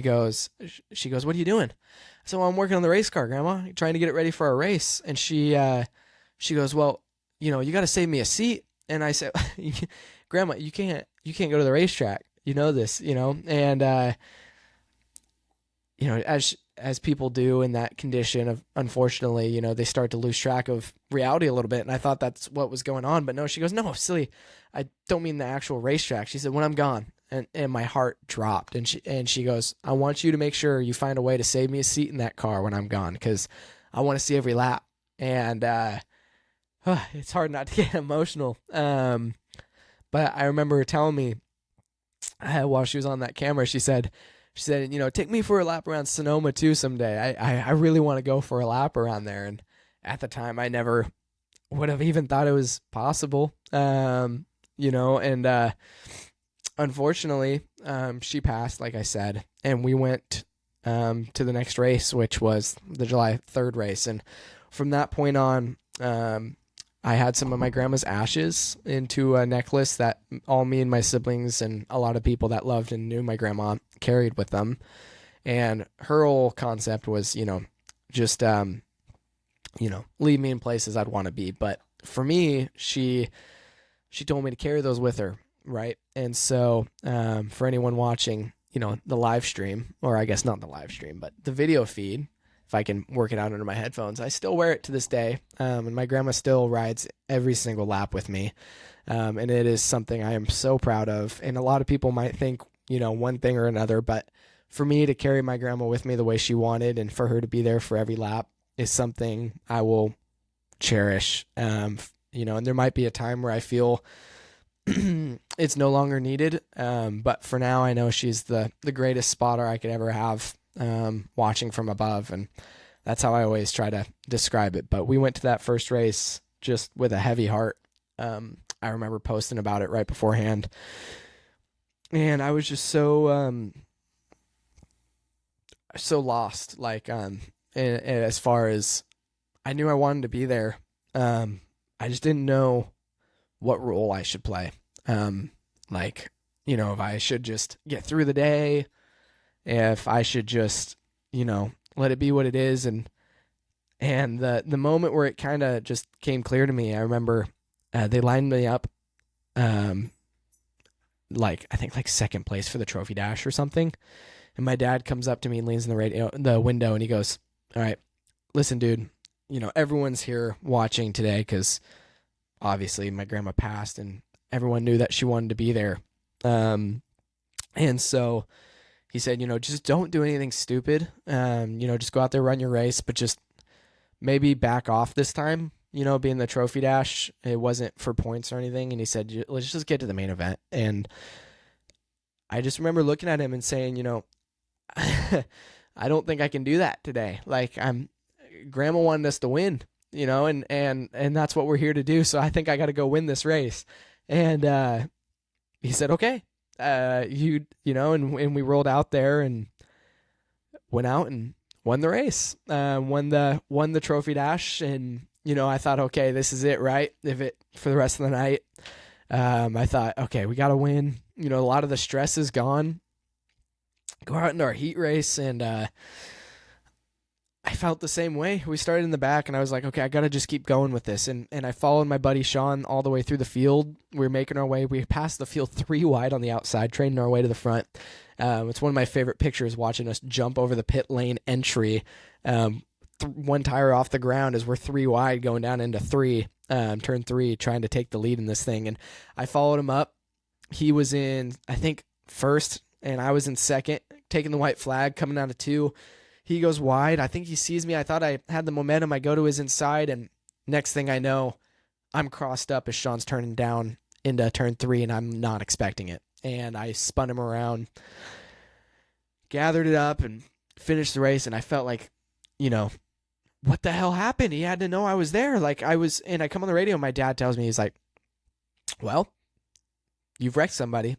goes, "What are you doing?" So I'm working on the race car, Grandma, trying to get it ready for our race. And she goes, "Well, you got to save me a seat." And I said, "Grandma, you can't go to the racetrack. You know this, And as people do in that condition of, unfortunately, they start to lose track of reality a little bit. And I thought that's what was going on, but no, she goes, "No, silly. I don't mean the actual racetrack." She said, "When I'm gone." And my heart dropped. And she goes, "I want you to make sure you find a way to save me a seat in that car when I'm gone, because I want to see every lap." And it's hard not to get emotional. But I remember her telling me while she was on that camera, she said, "Take me for a lap around Sonoma too someday. I really want to go for a lap around there." And at the time, I never would have even thought it was possible. And unfortunately, she passed, like I said, and we went to the next race, which was the July 3rd race. And from that point on, I had some of my grandma's ashes into a necklace that all me and my siblings and a lot of people that loved and knew my grandma carried with them. And her whole concept was, just, leave me in places I'd want to be. But for me, she told me to carry those with her. Right. And so for anyone watching, the live stream, or I guess not the live stream, but the video feed, if I can work it out under my headphones, I still wear it to this day. And my grandma still rides every single lap with me. And it is something I am so proud of. And a lot of people might think, one thing or another, but for me to carry my grandma with me the way she wanted and for her to be there for every lap is something I will cherish. And there might be a time where I feel it's no longer needed. But for now, I know she's the greatest spotter I could ever have, watching from above. And that's how I always try to describe it. But we went to that first race just with a heavy heart. I remember posting about it right beforehand. And I was just so lost, as far as I knew I wanted to be there. I just didn't know what role I should play. If I should just get through the day, if I should just, let it be what it is. And the moment where it kind of just came clear to me, I remember they lined me up, I think second place for the trophy dash or something. And my dad comes up to me and leans in the window, and he goes, "All right, listen, dude, everyone's here watching today because obviously my grandma passed and everyone knew that she wanted to be there. And so he said, just don't do anything stupid. Just go out there, run your race, but just maybe back off this time, being the trophy dash. It wasn't for points or anything." And he said, "Let's just get to the main event." And I just remember looking at him and saying, I don't think I can do that today. Grandma wanted us to win, and that's what we're here to do. So I think I got to go win this race. And he said, "Okay, and we rolled out there and went out and won the race, won the trophy dash." And I thought, okay, this is it, right? For the rest of the night, I thought, okay, we got to win. A lot of the stress is gone. Go out into our heat race, and I felt the same way. We started in the back, and I was like, okay, I got to just keep going with this. And I followed my buddy Sean all the way through the field. We were making our way. We passed the field 3 wide on the outside, trading our way to the front. It's one of my favorite pictures, watching us jump over the pit lane entry. One tire off the ground as we're 3 wide going down into 3, turn 3, trying to take the lead in this thing. And I followed him up. He was in, I think, first, and I was in second, taking the white flag, coming out of 2. He goes wide. I think he sees me. I thought I had the momentum. I go to his inside, and next thing I know, I'm crossed up as Sean's turning down into turn 3, and I'm not expecting it. And I spun him around, gathered it up, and finished the race. And I felt like, what the hell happened? He had to know I was there. And I come on the radio, and my dad tells me, he's like, well, you've wrecked somebody.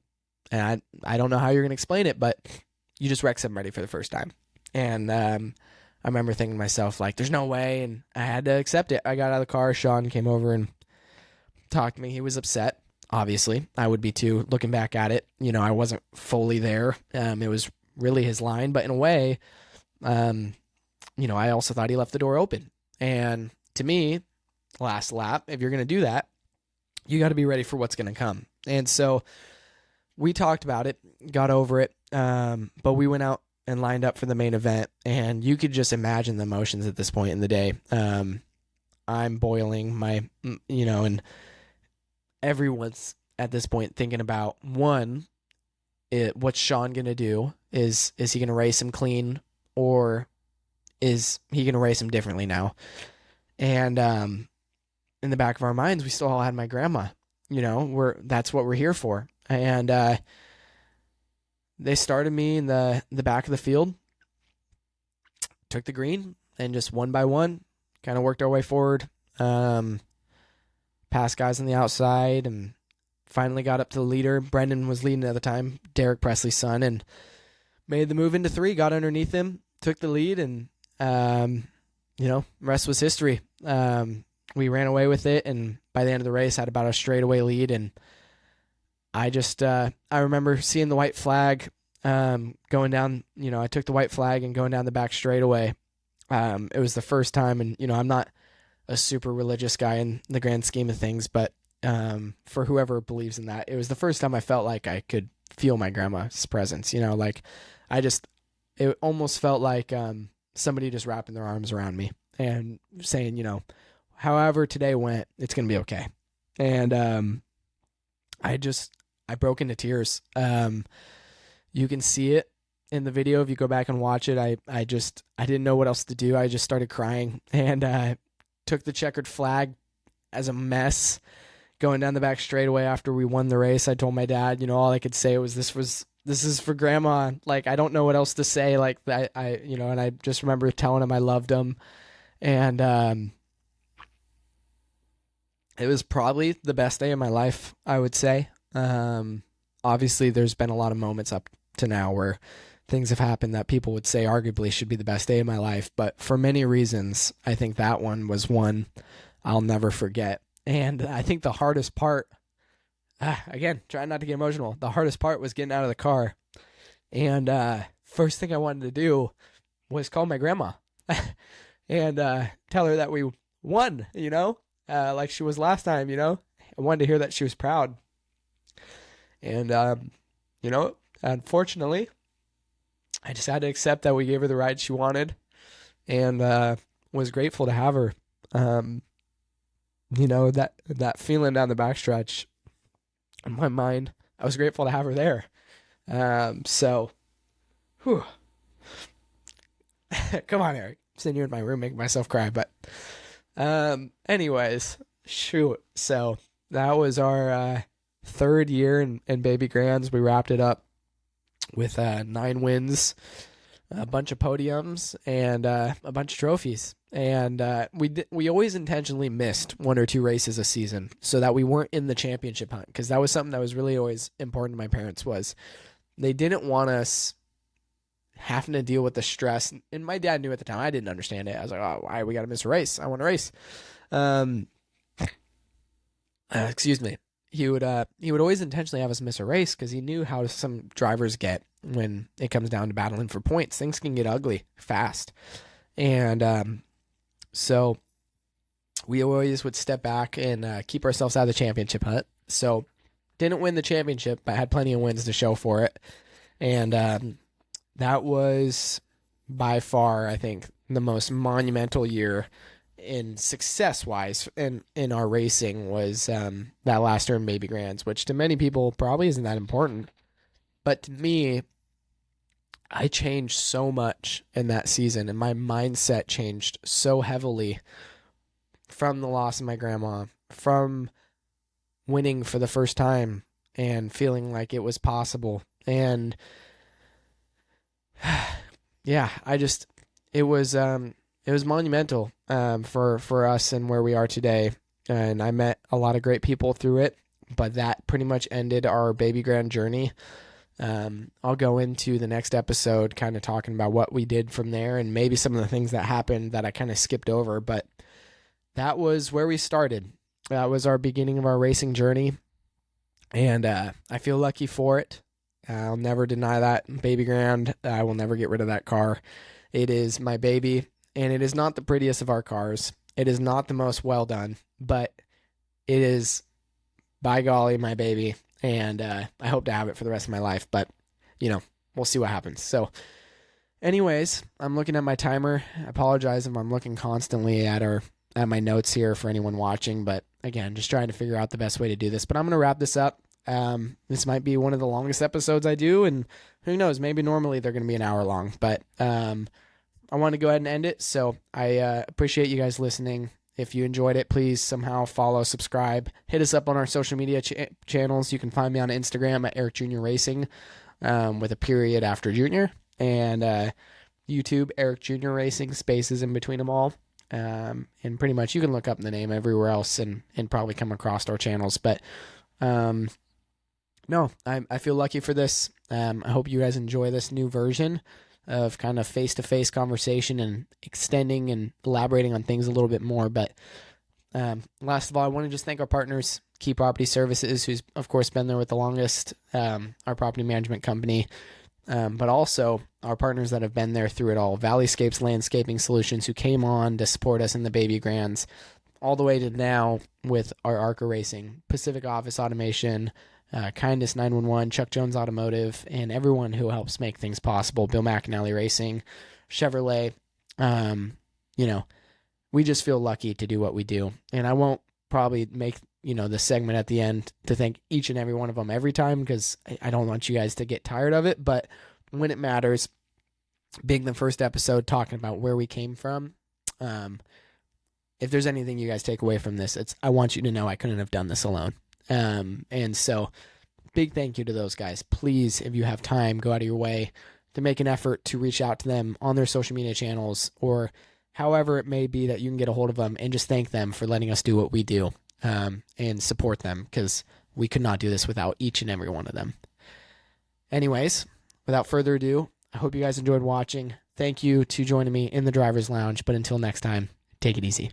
And I don't know how you're going to explain it, but you just wrecked somebody for the first time. And I remember thinking to myself, like, there's no way. And I had to accept it. I got out of the car. Sean came over and talked to me. He was upset, obviously. I would be too, looking back at it. I wasn't fully there. It was really his line. But in a way, I also thought he left the door open. And to me, last lap, if you're going to do that, you got to be ready for what's going to come. And so we talked about it, got over it. But we went out and lined up for the main event, and you could just imagine the emotions at this point in the day. I'm boiling and everyone's at this point thinking about, one, what's Sean going to do? Is he going to race him clean, or is he going to race him differently now? And in the back of our minds, we still all had my grandma. That's what we're here for. And they started me in the back of the field, took the green, and just one by one kind of worked our way forward, passed guys on the outside, and finally got up to the leader. Brendan was leading at the time, Derek Presley's son, and made the move into 3, got underneath him, took the lead, and, rest was history. We ran away with it, and by the end of the race, had about a straightaway lead, and I remember seeing the white flag going down. I took the white flag and going down the back straightaway. It was the first time, and I'm not a super religious guy in the grand scheme of things, but for whoever believes in that, it was the first time I felt like I could feel my grandma's presence. It almost felt like somebody just wrapping their arms around me and saying, however today went, it's gonna be okay. And I broke into tears. You can see it in the video if you go back and watch it. I didn't know what else to do. I just started crying, and took the checkered flag as a mess going down the back straightaway after we won the race. I told my dad, all I could say was this is for grandma. Like, I don't know what else to say. Like that, and I just remember telling him I loved him, and it was probably the best day of my life, I would say. Obviously there's been a lot of moments up to now where things have happened that people would say arguably should be the best day of my life. But for many reasons, I think that one was one I'll never forget. And I think the hardest part, again, trying not to get emotional, the hardest part was getting out of the car. And first thing I wanted to do was call my grandma and tell her that we won, like she was last time, I wanted to hear that she was proud. And, unfortunately, I just had to accept that we gave her the ride she wanted, and was grateful to have her. That feeling down the backstretch in my mind, I was grateful to have her there. So, whew. Come on, Eric. I'm sitting here in my room making myself cry, but anyways, shoot. So that was our third year in Baby Grands. We wrapped it up with 9 wins, a bunch of podiums, and a bunch of trophies. And we always intentionally missed 1 or 2 races a season so that we weren't in the championship hunt, because that was something that was really always important to my parents. Was they didn't want us having to deal with the stress. And my dad knew at the time. I didn't understand it. I was like, oh, why we got to miss a race? I want to race. Excuse me. He would always intentionally have us miss a race because he knew how some drivers get when it comes down to battling for points. Things can get ugly fast. And so we always would step back and keep ourselves out of the championship hunt. So didn't win the championship, but had plenty of wins to show for it. And that was by far, I think, the most monumental year in success-wise in our racing was that last year in Baby Grands, which to many people probably isn't that important. But to me, I changed so much in that season, and my mindset changed so heavily from the loss of my grandma, from winning for the first time and feeling like it was possible. And yeah, it was monumental for us and where we are today. And I met a lot of great people through it, but that pretty much ended our Baby Grand journey. I'll go into the next episode kind of talking about what we did from there and maybe some of the things that happened that I kind of skipped over, but that was where we started. That was our beginning of our racing journey, and I feel lucky for it. I'll never deny that. Baby Grand, I will never get rid of that car. It is my baby, and it is not the prettiest of our cars. It is not the most well done, but it is, by golly, my baby, and I hope to have it for the rest of my life, but, we'll see what happens. So, anyways, I'm looking at my timer. I apologize if I'm looking constantly at my notes here for anyone watching, but again, just trying to figure out the best way to do this. But I'm going to wrap this up. This might be one of the longest episodes I do, and who knows, maybe normally they're going to be an hour long, but I want to go ahead and end it. So I appreciate you guys listening. If you enjoyed it, please somehow follow, subscribe, hit us up on our social media channels. You can find me on Instagram at ericjr.racing with a period after junior, and YouTube, Eric Jr. Racing, spaces in between them all. And pretty much you can look up the name everywhere else and probably come across our channels. But no, I feel lucky for this. I hope you guys enjoy this new version of kind of face-to-face conversation and extending and elaborating on things a little bit more. But last of all, I want to just thank our partners, Key Property Services, who's of course been there with the longest, our property management company. But also our partners that have been there through it all, Valleyscapes Landscaping Solutions, who came on to support us in the Baby Grands, all the way to now with our ARCA Racing, Pacific Office Automation, Kindness 911, Chuck Jones Automotive, and everyone who helps make things possible, Bill McAnally Racing, Chevrolet. We just feel lucky to do what we do. And I won't probably make the segment at the end to thank each and every one of them every time, because I don't want you guys to get tired of it. But when it matters, being the first episode talking about where we came from, if there's anything you guys take away from this, it's I want you to know I couldn't have done this alone. And so big thank you to those guys. Please, if you have time, go out of your way to make an effort to reach out to them on their social media channels or however it may be that you can get a hold of them, and just thank them for letting us do what we do. And support them, because we could not do this without each and every one of them. Anyways, without further ado, I hope you guys enjoyed watching. Thank you to joining me in the driver's lounge, but until next time, take it easy.